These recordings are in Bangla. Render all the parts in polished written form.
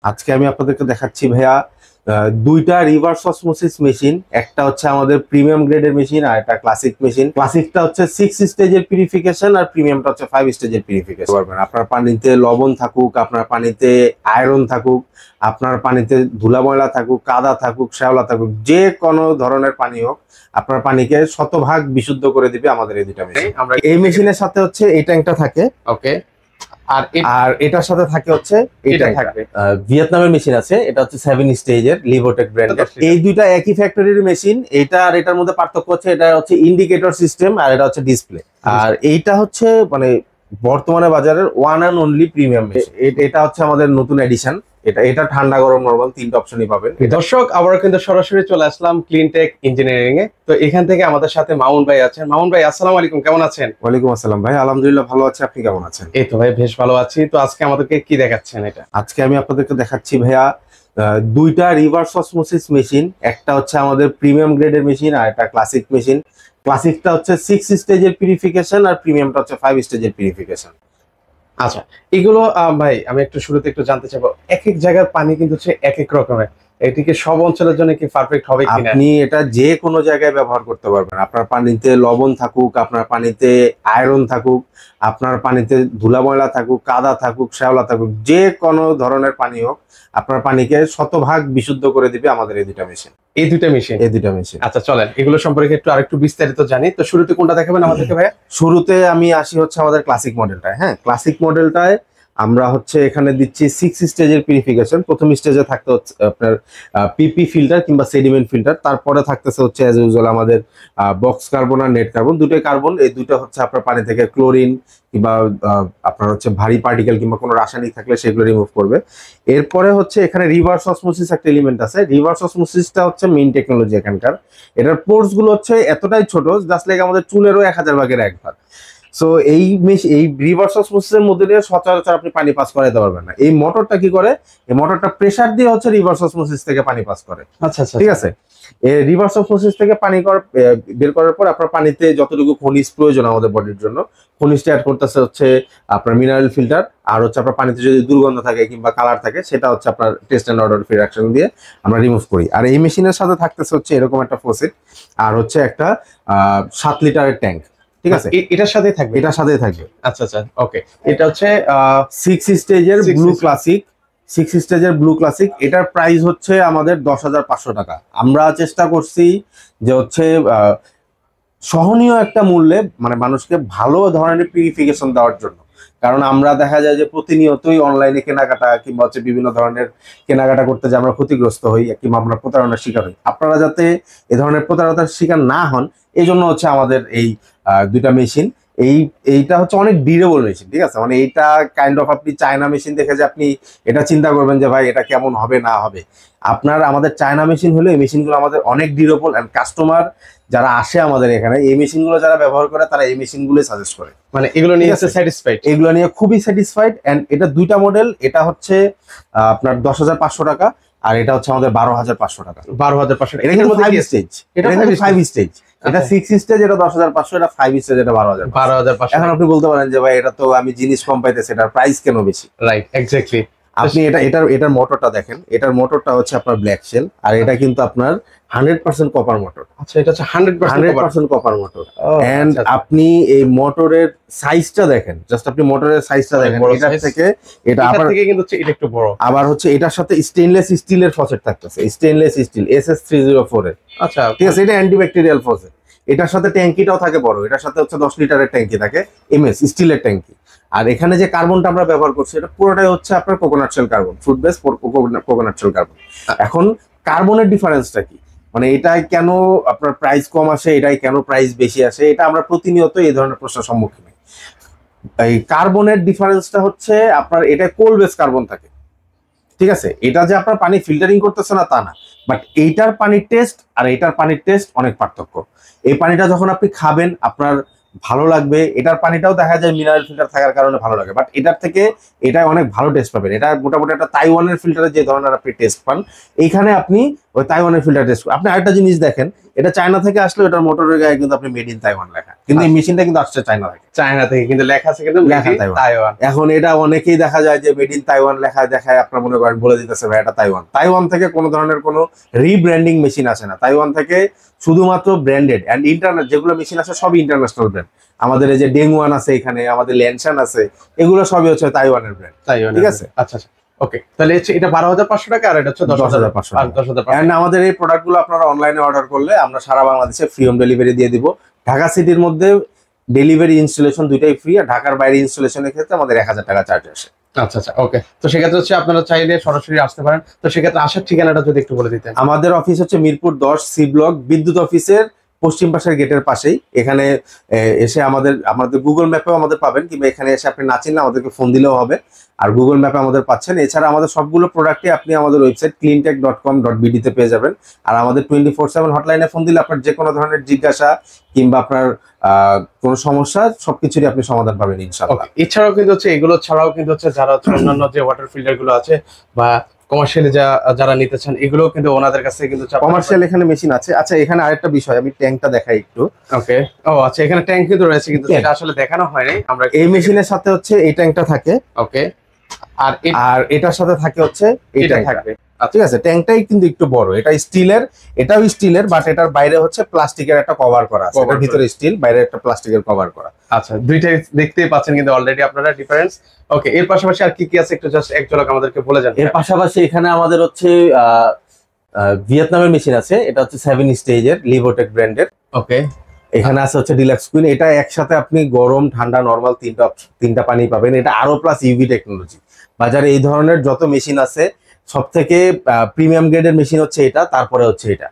আজকে আমি আপনাদেরকে দেখাচ্ছি ভাইয়া দুইটা রিভার্স অসমোসিস মেশিন। একটা হচ্ছে আমাদের প্রিমিয়াম গ্রেডের মেশিন আর একটা ক্লাসিক মেশিন। ক্লাসিকটা হচ্ছে 6 স্টেজের পিউরিফিকেশন আর প্রিমিয়ামটা হচ্ছে 5 স্টেজের পিউরিফিকেশন করবেন। আপনার পানিতে লবণ থাকুক, আপনার পানিতে আয়রন থাকুক, আপনার পানিতে ধুলা ময়লা থাকুক, কাদা থাকুক, শ্যাওলা থাকুক, যে কোনো ধরনের পানি হোক, আপনার পানিকে শতভাগ বিশুদ্ধ করে দিবে আমাদের এই দুইটা মেশিন। আমরা এই মেশিনের সাথে হচ্ছে এই ট্যাঙ্কটা থাকে, ওকে, আর এটার সাথে থাকে হচ্ছে এটা থাকবে। ভিয়েতনামের মেশিন আছে, এটা হচ্ছে 7 স্টেজের লিভোটেক ব্র্যান্ডের। এই দুইটা একই ফ্যাক্টরির মেশিন। এটা আর এটার মধ্যে পার্থক্য হচ্ছে এটা হচ্ছে ইন্ডিকেটর সিস্টেম আর এটা হচ্ছে ডিসপ্লে। আর এইটা হচ্ছে মানে বর্তমানে বাজারের one and only premium machine. এটা হচ্ছে আমাদের নতুন এডিশন। এটা ঠান্ডা গরম নরমাল তিনটা অপশনই পাবেন। দর্শক, আবার কিন্তু সরাসরি চলে আসলাম ক্লিনটেক ইঞ্জিনিয়ারিং এ। তো এখান থেকে আমাদের সাথে মামুন ভাই আছেন। মামুন ভাই, আসসালামু আলাইকুম, কেমন আছেন? ওয়ালাইকুম আসসালাম ভাই, আলহামদুলিল্লাহ ভালো আছি, আপনি কেমন আছেন? এই তো ভাই বেশ ভালো আছি। তো আজকে আমাদেরকে কি দেখাচ্ছেন? এটা আজকে আমি আপনাদেরকে দেখাচ্ছি ভাইয়া দুইটা রিভার্স অসমোসিস মেশিন। একটা হচ্ছে আমাদের প্রিমিয়াম গ্রেডের মেশিন আর একটা ক্লাসিক মেশিন। ক্লাসিকটা হচ্ছে 6 স্টেজের পিউরিফিকেশন আর প্রিমিয়ামটা হচ্ছে 5 স্টেজের পিউরিফিকেশন। আচ্ছা, এগুলো ভাই আমি একটু শুরুতে একটু জানতে চাইবো, এক এক জায়গার পানি কিন্তু হচ্ছে এক এক রকমের। এটিকে সব অঞ্চলের জন্য কি পারফেক্ট হবে কিনা? আপনি এটা যে কোনো জায়গায় ব্যবহার করতে পারবেন। আপনার পানিতে লবণ থাকুক, আপনার পানিতে আয়রন থাকুক, আপনার পানিতে ধুলা ময়লা থাকুক, কাদা থাকুক, শ্যাওলা থাকুক, যে কোনো ধরনের পানি হোক, আপনার পানিকে শতভাগ বিশুদ্ধ করে দিবে আমাদের এই দুইটা মেশিন। এই দুইটা মেশিন। আচ্ছা চলেন এগুলো সম্পর্কে একটু আরেকটু বিস্তারিত জানি। তো শুরুতে কোনটা দেখাবেন আমাদেরকে ভাইয়া? শুরুতে আমি আসি হচ্ছে আমাদের ক্লাসিক মডেলটায়। হ্যাঁ, ক্লাসিক মডেলটায় আমরা হচ্ছে এখানে দিচ্ছি 6 স্টেজের পিউরিফিকেশন। প্রথম স্টেজে থাকতে হচ্ছে আপনার পিপি ফিল্টার কিংবা সেডিমেন্ট ফিল্টার। তারপরে থাকতেছে হচ্ছে অ্যাজ ইউজুয়াল আমাদের বক্স কার্বন আর নেট কার্বন, দুটোই কার্বন। এই দুটো হচ্ছে আপনার পানি থেকে ক্লোরিন কিংবা আপনার হচ্ছে ভারী পার্টিকেল কিংবা কোনো রাসায়নিক থাকলে সেগুলো রিমুভ করবে। এরপরে হচ্ছে এখানে রিভার্স অসমোসিস একটা এলিমেন্ট আছে। রিভার্স অসমোসিসটা হচ্ছে মেইন টেকনোলজি এখানকার। এটার পোর্স গুলো হচ্ছে এতটাই ছোট, জাস্ট লাইক আমাদের চুলেরও 1000 ভাগের 1 ভাগ। সো এই রিভার্স অসমোসিসের মধ্যে দিয়ে সচরাচর আপনি পানি পাস করাইতে পারবেন না। এই মোটরটা কি করে, এই মোটরটা প্রেসার দিয়ে হচ্ছে রিভার্স অসমোসিস থেকে পানি পাস করে। আচ্ছা আচ্ছা, ঠিক আছে। এই রিভার্স অসমোসিস থেকে পানি বের করার পর আপনার পানিতে যতটুকু খনিজ প্রয়োজন আমাদের বডির জন্য, খনিজটা অ্যাড করতেছে হচ্ছে আপনার মিনারেল ফিল্টার। আর হচ্ছে আপনার পানিতে যদি দুর্গন্ধ থাকে কিংবা কালার থাকে সেটা হচ্ছে আপনার টেস্ট অ্যান্ড অর্ডার রিঅ্যাকশন দিয়ে আমরা রিমুভ করি। আর এই মেশিনের সাথে থাকতেছে হচ্ছে এরকম একটা ফোসেট আর হচ্ছে একটা 7 লিটারের ট্যাঙ্ক। ঠিক আছে, এটার সাথেই থাকবে? এটার সাথেই থাকবে। আচ্ছা আচ্ছা, ওকে। এটা হচ্ছে 6 স্টেজের ব্লু ক্লাসিক। 6 স্টেজের ব্লু ক্লাসিক, এটার প্রাইস হচ্ছে আমাদের 10,500 টাকা। আমরা চেষ্টা করছি যে হচ্ছে সহনীয় একটা মূল্যে মানে মানুষকে ভালো ধরনের পিউরিফিকেশন দেওয়ার জন্য। কারণ আমরা দেখা যায় যে প্রতিনিয়তই অনলাইনে কেনাকাটা কিংবা হচ্ছে বিভিন্ন ধরনের কেনাকাটা করতে যে আমরা ক্ষতিগ্রস্ত হই কিংবা আমরা প্রতারণার শিকার হই। আপনারা যাতে এ ধরনের প্রতারণার শিকার না হন এই জন্য হচ্ছে আমাদের এই দুইটা মেশিন। এইটা হচ্ছে অনেক ডিউরেবল মেশিন। ঠিক আছে, মানে এইটা কাইন্ড অফ আপনি চায়না মেশিন দেখে যে আপনি এটা চিন্তা করবেন যে ভাই এটা কেমন হবে না হবে। আপনার আমাদের চায়না মেশিন হলে এই মেশিনগুলো আমাদের অনেক ডিউরেবল, এন্ড কাস্টমার যারা আসে আমাদের এখানে এই মেশিনগুলো যারা ব্যবহার করে তারা এই মেশিনগুলোই সাজেস্ট করে। মানে এগুলো নিয়ে স্যাটিসফাইড, এগুলো নিয়ে খুবই স্যাটিসফাইড। এন্ড এটা দুইটা মডেল, এটা হচ্ছে আপনার 10,500 টাকা আর এটা হচ্ছে আমাদের 12,500 টাকা। 12,500। এটা কিন্তু 5 স্টেজ, এটা 5 স্টেজ। এটা 6 স্টেজ, এটা 10,500, এটা 5 স্টেজ, এটা 12,500। এখন আপনি বলতে পারেন যে ভাই এটা তো আমি জিনিস কম পাইতেছি, এটার প্রাইস কেন বেশি? Right, exactly. আপনি এটার মোটরটা দেখেন, এটার মোটরটা হচ্ছে আপনার ব্ল্যাক শেল আর এটা কিন্তু আপনার 100% কপার মোটর। আচ্ছা, এটা হচ্ছে 100% কপার মোটর। এন্ড আপনি এই মোটরের সাইজটা দেখেন, জাস্ট আপনি মোটরের সাইজটা দেখেন, এটার থেকে এটা আবার থেকে কিন্তু এটা একটু বড়। আবার হচ্ছে এটার সাথে স্টেইনলেস স্টিলের ফসেট থাকতেছে, স্টেইনলেস স্টিল SS304 এর। আচ্ছা, ঠিক আছে, এটা অ্যান্টিব্যাকটেরিয়াল ফসেট। এটার সাথে ট্যাঙ্কিটাও থাকে বড়, এটার সাথে হচ্ছে 10 লিটারের ট্যাঙ্কি থাকে, MS স্টিলের ট্যাঙ্কি। আর এখানে যে কার্বনটা আমরা ব্যবহার করছি এটা পুরোটাই হচ্ছে আপনার coconut shell carbon, fruit base coconut shell carbon. এখন কার্বনের ডিফারেন্সটা কি, মানে এটাই কেন আপনার প্রাইস কম আসে, এটাই কেন প্রাইস বেশি আসে, এটা আমরা প্রতিনিয়ত এই ধরনের প্রশ্নের সম্মুখীন হই। এই কার্বনের ডিফারেন্সটা হচ্ছে আপনার এটা কোল বেস কার্বন থাকে। ঠিক আছে, এটা যে আপনার পানি ফিল্টারিং করতেছে না তা না, বাট এইটার পানির টেস্ট আর এইটার পানির টেস্ট অনেক পার্থক্য। এই পানিটা যখন আপনি খাবেন আপনার ভালো লাগবে, এটার পানিটাও দেখা যায় মিনারেল ফিল্টার থাকার কারণে ভালো লাগে, বাট এটার থেকে এটা অনেক ভালো টেস্ট পাবেন। এটা মোটামুটি একটা তাইওয়ানের ফিল্টারে যে ধরনের আপনি টেস্ট পান, এইখানে আপনি ওই তাইওয়ানের ফিল্টার টেস্ট। আপনি আরেকটা জিনিস দেখেন, এটা চায়না থেকে আসলে ওটার মোটরের গায়ে কিন্তু আপনি মেড ইন তাইওয়ান লেখা, কিন্তু এই মেশিনটা কিন্তু আসছে চায়না থেকে। চায়না থেকে কিন্তু লেখা আছে কিন্তু লেখা তাইওয়ান। এখন এটা অনেকেই দেখা যায় যে মেড ইন তাইওয়ান লেখা দেখায়, আপনার মনে করেন বলে দিতেছে ভাই এটা তাইওয়ান। তাইওয়ান থেকে কোনো ধরনের কোনো রিব্র্যান্ডিং মেশিন আসে না। তাইওয়ান থেকে শুধুমাত্র ব্র্যান্ডেড এন্ড ইন্টারন্যাশনাল যেগুলো মেশিন আছে সবই ইন্টারন্যাশনাল ব্র্যান্ড। আমাদের এই যে ডেংওয়ান আছে এখানে, আমাদের ল্যানশান আছে, এগুলো সবই হচ্ছে তাইওয়ানের ব্র্যান্ড। তাইওয়ান, ঠিক আছে। আচ্ছা আচ্ছা, ওকে। তাহলে এটা 12,500 টাকা, আর এটা হচ্ছে 10,500 টাকা। 10,500। এন্ড আমাদের এই প্রোডাক্টগুলো আপনারা অনলাইনে অর্ডার করলে আমরা সারা বাংলাদেশে ফ্রি হোম ডেলিভারি দিয়ে দিব। ঢাকা সিটির মধ্যে ডেলিভারি ইনস্টলেশন দুইটাই ফ্রি, আর ঢাকার বাইরে ইনস্টলেশনের ক্ষেত্রে আমাদের 1000 টাকা চার্জ আসে। আচ্ছা আচ্ছা, ওকে। তো সেক্ষেত্রে হচ্ছে আপনারা চাইলে সরাসরি আসতে পারেন। তো সেক্ষেত্রে আসার ঠিকানাটা যদি একটু বলে দিতেন। আমাদের অফিস হচ্ছে মিরপুর 10 সি ব্লক বিদ্যুৎ অফিসের পশ্চিম পাশের গেটের পাশেই। এখানে এসে আমাদের গুগল ম্যাপেও আমাদের পাবেন, কিংবা এখানে এসে আপনি না চিনলে আমাদেরকে ফোন দিলেও হবে, আর গুগল ম্যাপে আমাদের পাচ্ছেন। এছাড়া আমাদের সবগুলো প্রোডাক্টই আপনি আমাদের ওয়েবসাইট cleantech.com.bd তে পেয়ে যাবেন। আর আমাদের 24/7 হটলাইনে ফোন দিলে আপনার যে কোনো ধরনের জিজ্ঞাসা কিংবা আপনার কোনো সমস্যা সবকিছুরই আপনি সমাধান পাবেন ইনশাআল্লাহ। এছাড়াও কিন্তু হচ্ছে এগুলো ছাড়াও কিন্তু হচ্ছে যারা হচ্ছে অন্যান্য যে ওয়াটার ফিল্টার গুলো আছে বা কমার্শিয়ালি যারা নিতে চান, এগুলো কিন্তু ওনাদের কাছে কিন্তু কমার্শিয়াল এখানে মেশিন আছে। আচ্ছা, এখানে আরেকটা বিষয়, আমি ট্যাঙ্কটা দেখাই একটু। ওকে, ও আচ্ছা, এখানে ট্যাঙ্ক কিন্তু রয়েছে, কিন্তু সেটা আসলে দেখানো হয়নি। আমরা এই মেশিনের সাথে হচ্ছে এই ট্যাঙ্কটা থাকে, ওকে, আর এটার সাথে থাকে হচ্ছে এটা থাকবে। ঠিক আছে, ট্যাঙ্কটাই কিন্তু একটু বড়, এটা স্টিলের, এটাও স্টিলের, বাট এটার বাইরে হচ্ছে প্লাস্টিকের একটা কভার করা আছে। এটার ভিতরে স্টিল, বাইরে একটা প্লাস্টিকের কভার করা। আচ্ছা, দুইটাই দেখতেই পাচ্ছেন কিন্তু অলরেডি আপনারা ডিফারেন্স। ওকে, এর পাশাপাশি আর কি কি আছে একটু জাস্ট এক ঝলক আমাদেরকে বলে যান। এর পাশাপাশি এখানে আমাদের হচ্ছে ভিয়েতনামের মেশিন আছে, এটা হচ্ছে 7 স্টেজের লিভোটেক ব্র্যান্ডের। ওকে, এখানে আছে হচ্ছে ডিলাক্স কুইন, এটা একসাথে আপনি গরম ঠান্ডা নরমাল তিনটা পানি পাবেন। এটা আরো প্লাস ইউভি টেকনোলজি। বাজারে এই ধরনের যত মেশিন আছে সব থেকে প্রিমিয়াম গ্রেডের মেশিন হচ্ছে এটা, তারপরে হচ্ছে এটা।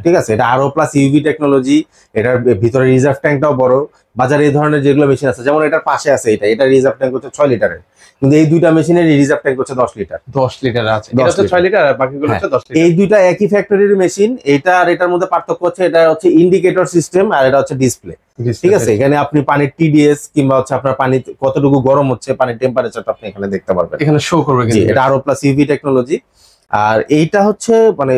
ঠিক আছে, এটা আরো প্লাস ইউভি টেকনোলজি। এটার ভিতরে রিজার্ভ ট্যাঙ্কটাও বড়। বাজারে এই ধরনের যেগুলো মেশিন আছে, যেমন এটার পাশে আছে এটা রিজার্ভ ট্যাঙ্ক হচ্ছে 6 লিটারের, কিন্তু এই দুইটা মেশিনের রিজার্ভ ট্যাঙ্ক হচ্ছে 10 লিটার। 10 লিটার আছে, এটা হচ্ছে 6 লিটার আর বাকিগুলো হচ্ছে 10 লিটার। এই দুইটা একই ফ্যাক্টরির মেশিন। এটা আর এটার মধ্যে পার্থক্য হচ্ছে এটা হচ্ছে ইন্ডিকেটর সিস্টেম আর এটা হচ্ছে ডিসপ্লে। ঠিক আছে, এখানে আপনি পানির টিডিএস কিংবা হচ্ছে আপনার পানি কতটুকু গরম হচ্ছে, পানির টেম্পারেচারটা আপনি এখানে দেখতে পারবেন, এখানে শো করবে। এটা আরো প্লাস ইউভি টেকনোলজি। আর এইটা হচ্ছে মানে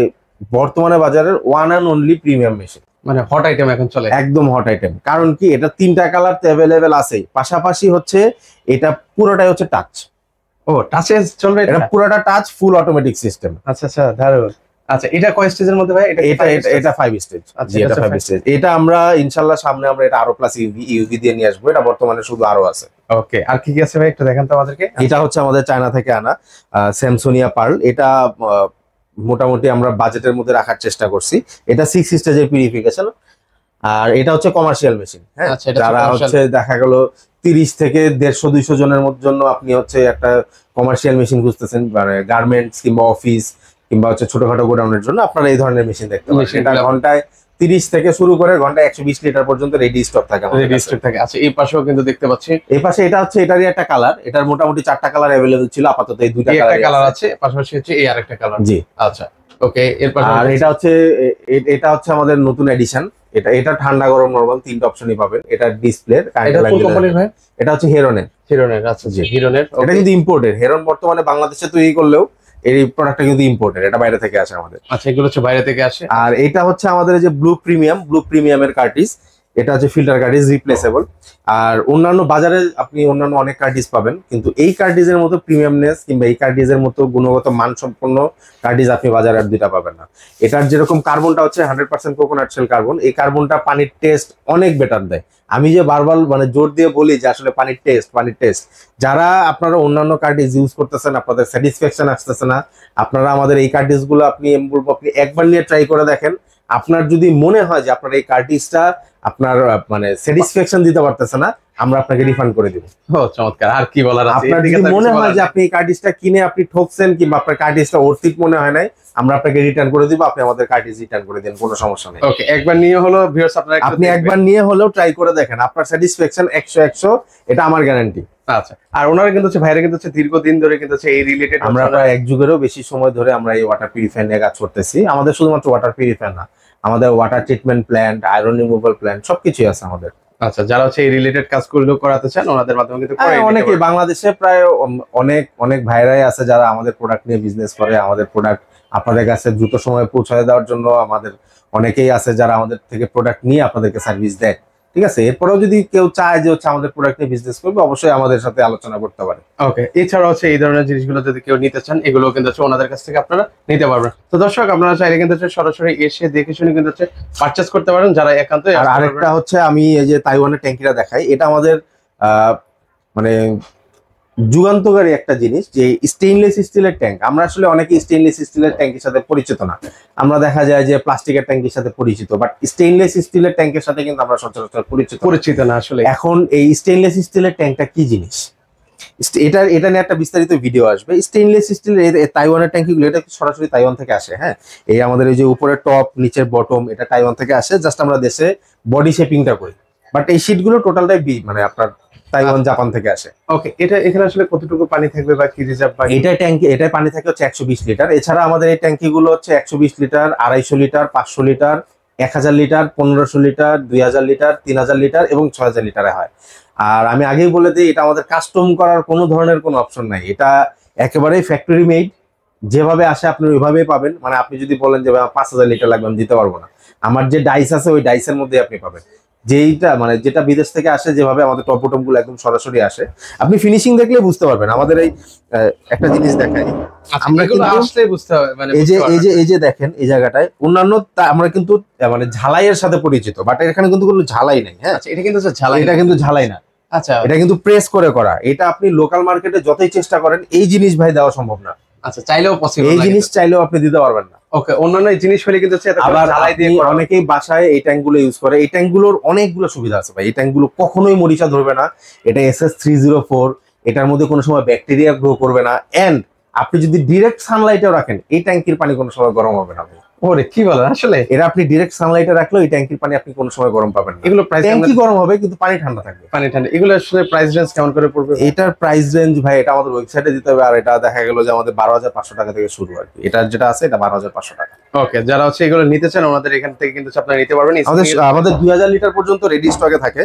বর্তমানে বাজারের one and only premium machine, মানে হট আইটেম এখন চলে, একদম হট আইটেম। কারণ কি, এটা 3টা কালার তো অ্যাভেলেবেল আছে, পাশাপাশি হচ্ছে এটা পুরোটাই হচ্ছে টাচ। ও, টাচে চলবে, এটা পুরোটা টাচ, ফুল অটোমেটিক সিস্টেম। আচ্ছা আচ্ছা, দারুণ। আচ্ছা, এটা কয় স্টেজের মধ্যে ভাই? এটা 5 স্টেজ। আচ্ছা, এটা 5 স্টেজ। এটা আমরা ইনশাআল্লাহ সামনে আমরা এটা আরো প্লাস ইউভি দিয়ে নিয়ে আসবো। এটা বর্তমানে শুধু আরো আছে। ওকে, আর কি কি আছে ভাই একটু দেখান তো আমাদেরকে। এটা হচ্ছে আমাদের চায়না থেকে আনা স্যামসোনিয়া পার্ল। এটা মোটামুটি আমরা বাজেটের মধ্যে রাখার চেষ্টা করছি। এটা 6 স্টেজের পিউরিফিকেশন, আর এটা হচ্ছে কমার্শিয়াল মেশিন। হ্যাঁ, যারা হচ্ছে দেখা গেল 30 থেকে 150-200 জনের জন্য আপনি হচ্ছে একটা কমার্শিয়াল মেশিন খুঁজতেছেন, মানে গার্মেন্টস কিংবা অফিস কিংবা হচ্ছে ছোটখাটো গোডাউনের জন্য, আপনারা এই ধরনের মেশিন দেখতে পাবেন। এটা ঘন্টায় 30 থেকে শুরু করে ঘন্টায় 120 লিটার পর্যন্ত রেডি স্টক থাকে। আচ্ছা, এই পাশেও কিন্তু দেখতে পাচ্ছি, এই পাশে এটা হচ্ছে এটারই একটা কালার। এটার মোটামুটি 4টা কালার অ্যাভেলেবল ছিল, আপাতত এই দুইটা কালার আছে, পাশাপাশি হচ্ছে এই আরেকটা কালার। জি, আচ্ছা, ওকে। এরপর আর এটা হচ্ছে আমাদের নতুন এডিশন। এটা ঠান্ডা গরম নরমাল 3টা অপশনই পাবেন। এটা ডিসপ্লে, এটা হচ্ছে হেরনের। আচ্ছা জি, হিরনের। এটা কিন্তু ইম্পোর্টেড। হেরন বর্তমানে বাংলাদেশে তৈরি করলেও এই প্রোডাক্টটা কিন্তু ইম্পোর্টেড, এটা বাইরে থেকে আসে আমাদের। আচ্ছা, এগুলো হচ্ছে বাইরে থেকে আসে। আর এটা হচ্ছে আমাদের যে ব্লু প্রিমিয়ামের কার্টিজ। এটা হচ্ছে ফিল্টার কার্টিজ, রিপ্লেসেবল। আর অন্যান্য বাজারে আপনি অন্যান্য অনেক কার্টিজ পাবেন, কিন্তু এই কার্টিজের মতো প্রিমিয়ামনেস কিংবা এই কার্টিজের মতো গুণগত মানসম্পন্ন কার্টিজ আপনি বাজারে আর দুইটা পাবেন না। এটার যেরকম কার্বনটা হচ্ছে 100% কোকোনাট শেল কার্বন, এই কার্বনটা পানির টেস্ট অনেক বেটার দেয়। আমি যে বারবার মানে জোর দিয়ে বলি যে আসলে পানির টেস্ট, যারা আপনারা অন্যান্য কার্টিজ ইউজ করতেছেন আপনাদের স্যাটিসফ্যাকশন আসতেছে না, আপনারা আমাদের এই কার্টিজ গুলো আপনি একবার নিয়ে ট্রাই করে দেখেন। আপনার যদি মনে হয় যে আপনার এই কার্টিজটা আপনার মানে স্যাটিসফ্যাকশন দিতে পারতেছে না, আমরা আপনাকে রিফান্ড করে দিব। ও চমৎকার, আর কি বলার আছে। আপনার যদি মনে হয় যে আপনি এই কার্টিজটা কিনে আপনি ঠকছেন কিংবা আপনার কার্টিজটা অর্থিত মনে হয় নাই, আমরা আপনাকে রিটার্ন করে দিব। আপনি আমাদের কার্টিজ রিটার্ন করে দেন, কোনো সমস্যা নেই। ওকে, একবার নিয়ে হলো ভিউয়ার্স, আপনারা আপনি একবার নিয়ে হলেও ট্রাই করে দেখেন, আপনার স্যাটিসফ্যাকশন 100 এটা আমার গ্যারান্টি। আচ্ছা, আর ওনারা কিন্তু হচ্ছে ভাইরা কিন্তু হচ্ছে দীর্ঘদিন ধরে কিন্তু হচ্ছে এই রিলেটেড, আমরা প্রায় 1 যুগেরও বেশি সময় ধরে আমরা এই ওয়াটার পিউরিফায়ার নিয়ে কাজ করতেছি। আমাদের শুধুমাত্র ওয়াটার পিউরিফায়ার না, আমাদের water treatment plant, iron removal plant সবকিছুই আছে আমাদের। আচ্ছা, যারা হচ্ছে এই রিলেটেড কাজগুলো করাতে চান ওনাদের মাধ্যমে কিন্তু করে নিতে অনেকে পারবেন। বাংলাদেশে প্রায় অনেক অনেক ভাইরাই আছে যারা আমাদের প্রোডাক্ট নিয়ে বিজনেস করে, আমাদের প্রোডাক্ট আপনাদের কাছে দ্রুত সময়ে পৌঁছায় দেওয়ার জন্য আমাদের অনেকেই আছে যারা আমাদের থেকে প্রোডাক্ট নিয়ে আপনাদেরকে সার্ভিস দেয়। ঠিক আছে, এরপরেও যদি কেউ চায় যে হচ্ছে আমাদের প্রোডাক্ট নিয়ে বিজনেস করবে, অবশ্যই আমাদের সাথে আলোচনা করতে পারে। ওকে, এছাড়া হচ্ছে এই ধরনের জিনিসগুলো যদি কেউ নিতে চান এগুলো কিন্তু হচ্ছে ওনাদের কাছ থেকে আপনারা নিতে পারবেন। তো দর্শক, আপনারা চাইলে কিন্তু হচ্ছে সরাসরি এসে দেখে শুনে কিন্তু হচ্ছে পারচেস করতে পারেন যারা একান্তই আর আসতে আরেকটা পারবেন। হচ্ছে আমি এই যে তাইওয়ানের ট্যাঙ্কিটা দেখাই, এটা আমাদের মানে যুগান্তকারী একটা জিনিস, যে স্টেইনলেস স্টিলের ট্যাঙ্ক। আমরা আসলে অনেকে স্টেইনলেস স্টিলের ট্যাঙ্কের সাথে পরিচিত না, আমরা দেখা যায় যে প্লাস্টিকের ট্যাঙ্কের সাথে পরিচিত, বাট স্টেইনলেস স্টিলের ট্যাঙ্কের সাথে কিন্তু আমরা সচরাচর পরিচিত না। পরিচিত না আসলে। এখন এই স্টেইনলেস স্টিলের ট্যাঙ্কটা কি জিনিস, এটা নিয়ে একটা বিস্তারিত ভিডিও আসবে। স্টেইনলেস স্টিলের তাইওয়ানের ট্যাঙ্কিগুলো, এটা সরাসরি তাইওয়ান থেকে আসে। হ্যাঁ, এই আমাদের এই যে উপরের টপ নিচের বটম, এটা তাইওয়ান থেকে আসে। জাস্ট আমরা দেশে বডি শেপিংটা করি, বাট এই শীটগুলো টোটালটাই মানে আপনার তাইওয়ান জাপান থেকে আসে। ওকে, এটা এখানে আসলে কতটুকু পানি থাকবে বা কি রিজার্ভ বা এটাই ট্যাঙ্কি, এটাই পানি থাকে হচ্ছে 120 লিটার। এছাড়া আমাদের এই ট্যাঙ্কি গুলো হচ্ছে 120 litre, 250 litre, 500 litre, 1000 litre, 1500 litre, 2000 litre, 3000 litre এবং 6000 লিটারে হয়। আর আমি আগেই বলে দিই, এটা আমাদের কাস্টম করার কোনো ধরনের কোনো অপশন নাই, এটা একেবারেই ফ্যাক্টরি মেড। যেভাবে আসে আপনি ওইভাবেই পাবেন। মানে আপনি যদি বলেন যে 5000 লিটার লাগবে, আমি দিতে পারবো না। আমার যে ডাইস আছে ওই ডাইসের মধ্যে আপনি পাবেন। যেইটা মানে যেটা বিদেশ থেকে আসে, যেভাবে আমাদের টপ বটম গুলো একদম সরাসরি আসে, আপনি ফিনিশিং দেখলে বুঝতে পারবেন। আমাদের এই একটা জিনিস দেখাই, আমরা এগুলো কিন্তু আসলে বুঝতে হবে মানে এই যে বুঝতে এই যে পারবেন। এই যে দেখেন এই জায়গাটায় অন্যান্য আমরা কিন্তু মানে ঝালাইয়ের সাথে পরিচিত, বাট এখানে কিন্তু কোনো ঝালাই নাই। হ্যাঁ, আচ্ছা, এটা কিন্তু হচ্ছে ঝালাই এটা কিন্তু ঝালাই না, আচ্ছা এটা কিন্তু প্রেস করে করা। এটা আপনি লোকাল মার্কেটে যতই চেষ্টা করেন এই জিনিস ভাই দেওয়া সম্ভব না। আচ্ছা, চাইলেও পসিবল এই না জিনিস চাইলেও আপনি দিতে পারবেন না। ওকে, অন্যান্য এই জিনিস হলে কিন্তু হচ্ছে এত আবার ঝালাই দিয়ে আপনি করা হয়। অনেকেই বাসায় এই ট্যাঙ্ক গুলো ইউজ করে, এই ট্যাঙ্ক গুলোর অনেকগুলো সুবিধা আছে ভাই। এই ট্যাঙ্ক গুলো কখনোই মরিচা ধরবে না, এটা SS304, এটার মধ্যে কোনো সময় ব্যাকটেরিয়া গ্রো করবে না। এন্ড আপনি যদি ডিরেক্ট সানলাইটেও রাখেন, এই ট্যাঙ্কির পানি কোনো সময় গরম হবে না ভাই। ওরে কি বলেন আসলে? এটা আপনি ডিরেক্ট সানলাইটে রাখলেও এই ট্যাঙ্কির পানি আপনি কোনো সময় গরম পাবেন না। এগুলো প্রাইস ট্যাঙ্কি গরম হবে কিন্তু পানি ঠান্ডা থাকবে। পানি ঠান্ডা, এগুলো আসলে প্রাইস রেঞ্জ কেমন করে পড়বে? এটার প্রাইস রেঞ্জ ভাই, এটা আমাদের ওয়েবসাইটে দিতে হবে। আর এটা দেখা গেল যে আমাদের 12,500 টাকা থেকে শুরু আর কি। এটার যেটা আছে এটা 12,500 টাকা। ওকে, যারা হচ্ছে এগুলো নিতে চান ওনাদের এখান থেকে কিন্তু আপনারা নিতে পারবেন। আমাদের 2000 লিটার পর্যন্ত রেডি স্টকে থাকে।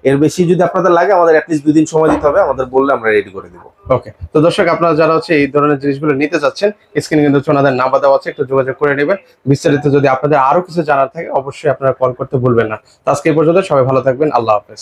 এর বেশি যদি আপনাদের লাগে, আমাদের অ্যাটলিস্ট 2 দিন সময় দিতে হবে, আমাদের বললে আমরা রেডি করে দিব। ওকে, তো দর্শক, আপনারা যারা হচ্ছে এই ধরনের জিনিসগুলো নিতে যাচ্ছেন, স্ক্রিনে কিন্তু হচ্ছে ওনাদের নাম্বার দেওয়া আছে, একটু যোগাযোগ করে নেবেন। বিস্তারিত যদি আপনাদের আরো কিছু জানার থাকে অবশ্যই আপনারা কল করতে ভুলবেন না। তো আজকে এই পর্যন্ত, সবাই ভালো থাকবেন, আল্লাহ হাফেজ।